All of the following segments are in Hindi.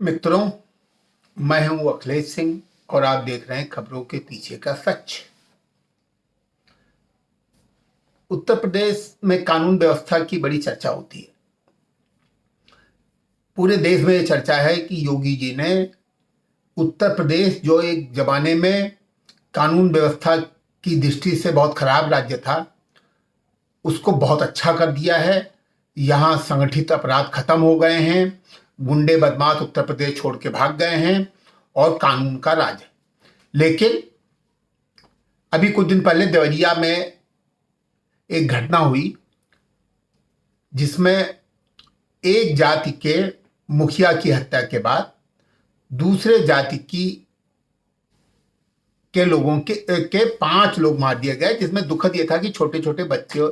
मित्रों, मैं हूं अखिलेश सिंह और आप देख रहे हैं खबरों के पीछे का सच। उत्तर प्रदेश में कानून व्यवस्था की बड़ी चर्चा होती है। पूरे देश में ये चर्चा है कि योगी जी ने उत्तर प्रदेश, जो एक जमाने में कानून व्यवस्था की दृष्टि से बहुत खराब राज्य था, उसको बहुत अच्छा कर दिया है। यहाँ संगठित अपराध खत्म हो गए हैं, गुंडे बदमाश उत्तर प्रदेश छोड़ के भाग गए हैं और कानून का राज है। लेकिन अभी कुछ दिन पहले देवरिया में एक घटना हुई जिसमें एक जाति के मुखिया की हत्या के बाद दूसरे जाति के लोगों के 5 लोग मार दिए गए, जिसमें दुखद यह था कि छोटे छोटे बच्चे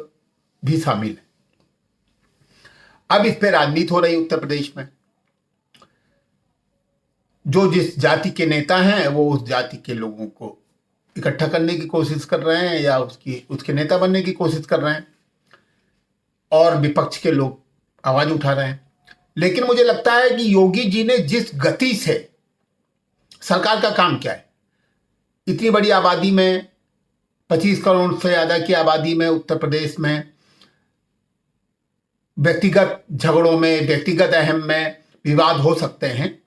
भी शामिल हैं। अब इस पे राजनीति हो रही उत्तर प्रदेश में। जो जिस जाति के नेता हैं वो उस जाति के लोगों को इकट्ठा करने की कोशिश कर रहे हैं या उसके नेता बनने की कोशिश कर रहे हैं और विपक्ष के लोग आवाज उठा रहे हैं। लेकिन मुझे लगता है कि योगी जी ने जिस गति से, सरकार का काम क्या है, इतनी बड़ी आबादी में, 25 करोड़ से ज्यादा की आबादी में उत्तर प्रदेश में व्यक्तिगत झगड़ों में, व्यक्तिगत अहम में विवाद हो सकते हैं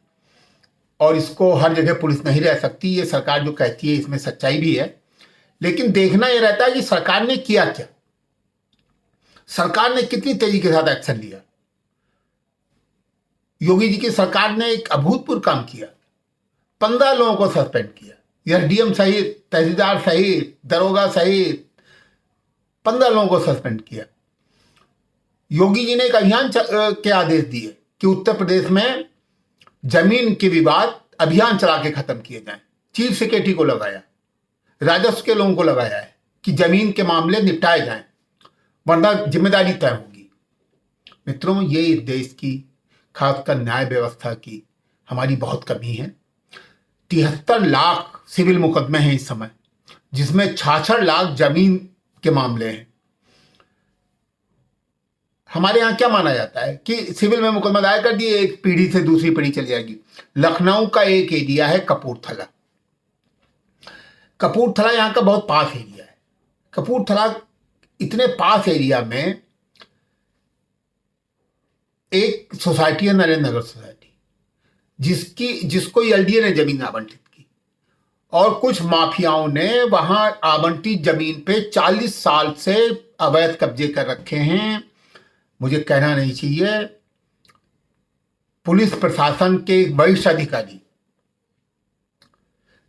और इसको हर जगह पुलिस नहीं रह सकती। ये सरकार जो कहती है इसमें सच्चाई भी है, लेकिन देखना यह रहता है कि सरकार ने किया क्या, सरकार ने कितनी तेजी के साथ एक्शन लिया। योगी जी की सरकार ने एक अभूतपूर्व काम किया। 15 लोगों को सस्पेंड किया, एसडीएम सहित, तहसीलदार सहित, दरोगा सहित 15 लोगों को सस्पेंड किया। योगी जी ने एक अभियान के आदेश दिए कि उत्तर प्रदेश में जमीन के विवाद अभियान चला के खत्म किए जाएं। चीफ सेक्रेटरी को लगाया, राजस्व के लोगों को लगाया है कि जमीन के मामले निपटाए जाएं, वरना जिम्मेदारी तय होगी। मित्रों, ये इस देश की, खासकर न्याय व्यवस्था की, हमारी बहुत कमी है। 73 लाख सिविल मुकदमे हैं इस समय, जिसमें 66 लाख जमीन के मामले हैं। हमारे यहाँ क्या माना जाता है कि सिविल में मुकदमा दायर कर दिए, एक पीढ़ी से दूसरी पीढ़ी चली जाएगी। लखनऊ का एक एरिया है कपूरथला। कपूरथला यहाँ का बहुत पास एरिया है। कपूरथला इतने पास एरिया में एक सोसाइटी है, नरेंद्र नगर सोसाइटी, जिसको एलडीए ने जमीन आवंटित की और कुछ माफियाओं ने वहां आवंटित जमीन पे 40 साल से अवैध कब्जे कर रखे हैं। मुझे कहना नहीं चाहिए, पुलिस प्रशासन के एक वरिष्ठ अधिकारी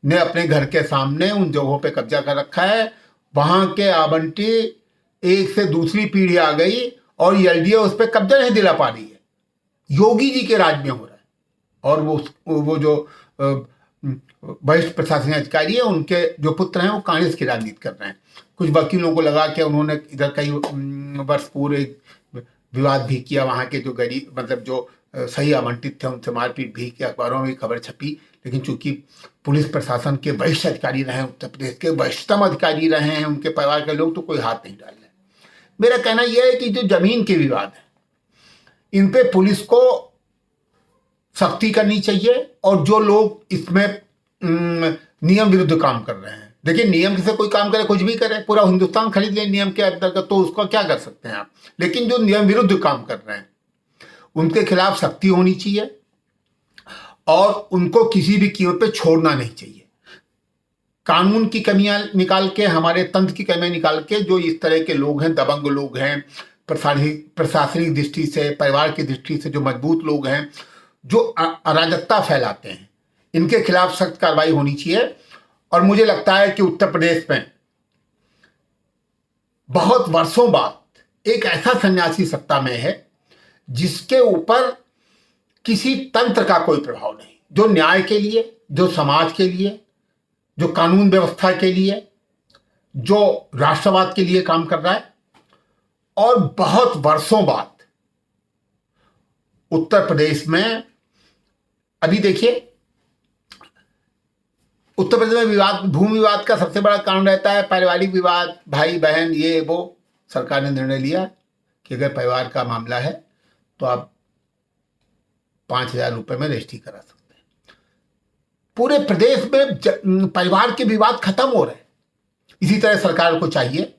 ने अपने घर के सामने उन जगहों पे कब्जा कर रखा है। वहां के आवंटी एक से दूसरी पीढ़ी आ गई और एलडीए उस पर कब्जा नहीं दिला पा रही है। योगी जी के राज में हो रहा है और वो जो वरिष्ठ प्रशासनिक अधिकारी है, उनके जो पुत्र हैं वो कांग्रेस की राजनीति कर रहे हैं। कुछ वकीलों को लगा के उन्होंने इधर कई वर्ष पूरे विवाद भी किया। वहाँ के जो गरीब, मतलब जो सही आवंटित थे, उनसे मारपीट भी की, अखबारों में खबर छपी। लेकिन चूंकि पुलिस प्रशासन के वरिष्ठ अधिकारी रहे हैं, उत्तर प्रदेश के वरिष्ठतम अधिकारी रहे हैं, उनके परिवार के लोग, तो कोई हाथ नहीं डाल रहे। मेरा कहना यह है कि जो जमीन के विवाद है, इन पे पुलिस को सख्ती करनी चाहिए और जो लोग इसमें नियम विरुद्ध काम कर रहे हैं, देखिए, नियम से कोई काम करे, कुछ भी करे, पूरा हिंदुस्तान खरीद ले नियम के अंतर्गत, तो उसका क्या कर सकते हैं आप। लेकिन जो नियम विरुद्ध काम कर रहे हैं उनके खिलाफ सख्ती होनी चाहिए और उनको किसी भी कीमत पे छोड़ना नहीं चाहिए। कानून की कमियां निकाल के, हमारे तंत्र की कमियां निकाल के, जो इस तरह के लोग हैं, दबंग लोग हैं, प्रशासनिक दृष्टि से, परिवार की दृष्टि से जो मजबूत लोग हैं, जो अराजकता फैलाते हैं, इनके खिलाफ सख्त कार्रवाई होनी चाहिए। और मुझे लगता है कि उत्तर प्रदेश में बहुत वर्षों बाद एक ऐसा सन्यासी सत्ता में है जिसके ऊपर किसी तंत्र का कोई प्रभाव नहीं, जो न्याय के लिए, जो समाज के लिए, जो कानून व्यवस्था के लिए, जो राष्ट्रवाद के लिए काम कर रहा है। और बहुत वर्षों बाद उत्तर प्रदेश में, अभी देखिए, उत्तर प्रदेश में विवाद, भूमि विवाद का सबसे बड़ा कारण रहता है पारिवारिक विवाद, भाई बहन, ये वो। सरकार ने निर्णय लिया कि अगर परिवार का मामला है तो आप 5,000 रुपए में रजिस्ट्री करा सकते हैं। पूरे प्रदेश में परिवार के विवाद खत्म हो रहे हैं। इसी तरह सरकार को चाहिए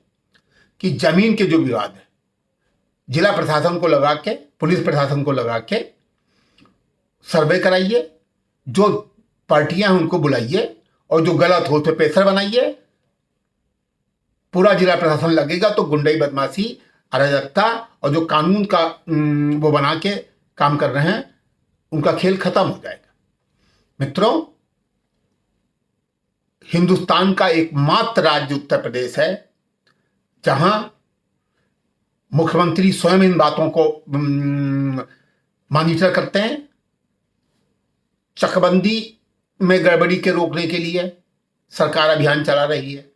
कि जमीन के जो विवाद है, जिला प्रशासन को लगा के, पुलिस प्रशासन को लगा के सर्वे कराइए, जो पार्टियां हैं उनको बुलाइए और जो गलत हो उस पर प्रेशर बनाइए। पूरा जिला प्रशासन लगेगा तो गुंडई, बदमाशी, अराजकता और जो कानून का वो बना के काम कर रहे हैं उनका खेल खत्म हो जाएगा। मित्रों, हिंदुस्तान का एकमात्र राज्य उत्तर प्रदेश है जहां मुख्यमंत्री स्वयं इन बातों को मॉनिटर करते हैं। चकबंदी में गड़बड़ी के रोकने के लिए सरकार अभियान चला रही है।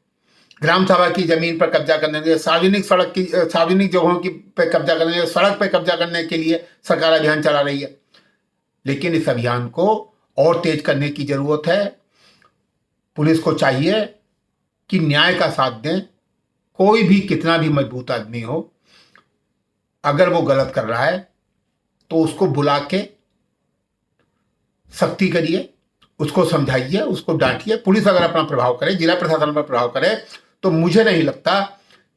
ग्राम सभा की जमीन पर कब्जा करने के लिए, सार्वजनिक जगहों की पे कब्जा करने के लिए, सड़क पे कब्जा करने के लिए सरकार अभियान चला रही है। लेकिन इस अभियान को और तेज करने की जरूरत है। पुलिस को चाहिए कि न्याय का साथ दें। कोई भी कितना भी मजबूत आदमी हो, अगर वो गलत कर रहा है तो उसको बुला के सख्ती करिए, उसको समझाइए, उसको डांटिए। पुलिस अगर अपना प्रभाव करे, जिला प्रशासन पर प्रभाव करे, तो मुझे नहीं लगता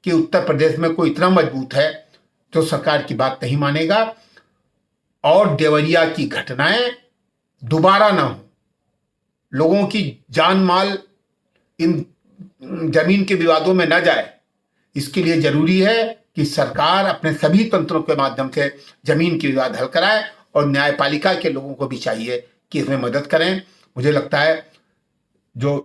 कि उत्तर प्रदेश में कोई इतना मजबूत है जो सरकार की बात नहीं मानेगा और देवरिया की घटनाएं दोबारा ना हो, लोगों की जान माल इन जमीन के विवादों में न जाए। इसके लिए जरूरी है कि सरकार अपने सभी तंत्रों के माध्यम से जमीन के विवाद हल कराए और न्यायपालिका के लोगों को भी चाहिए कि इसमें मदद करें। मुझे लगता है जो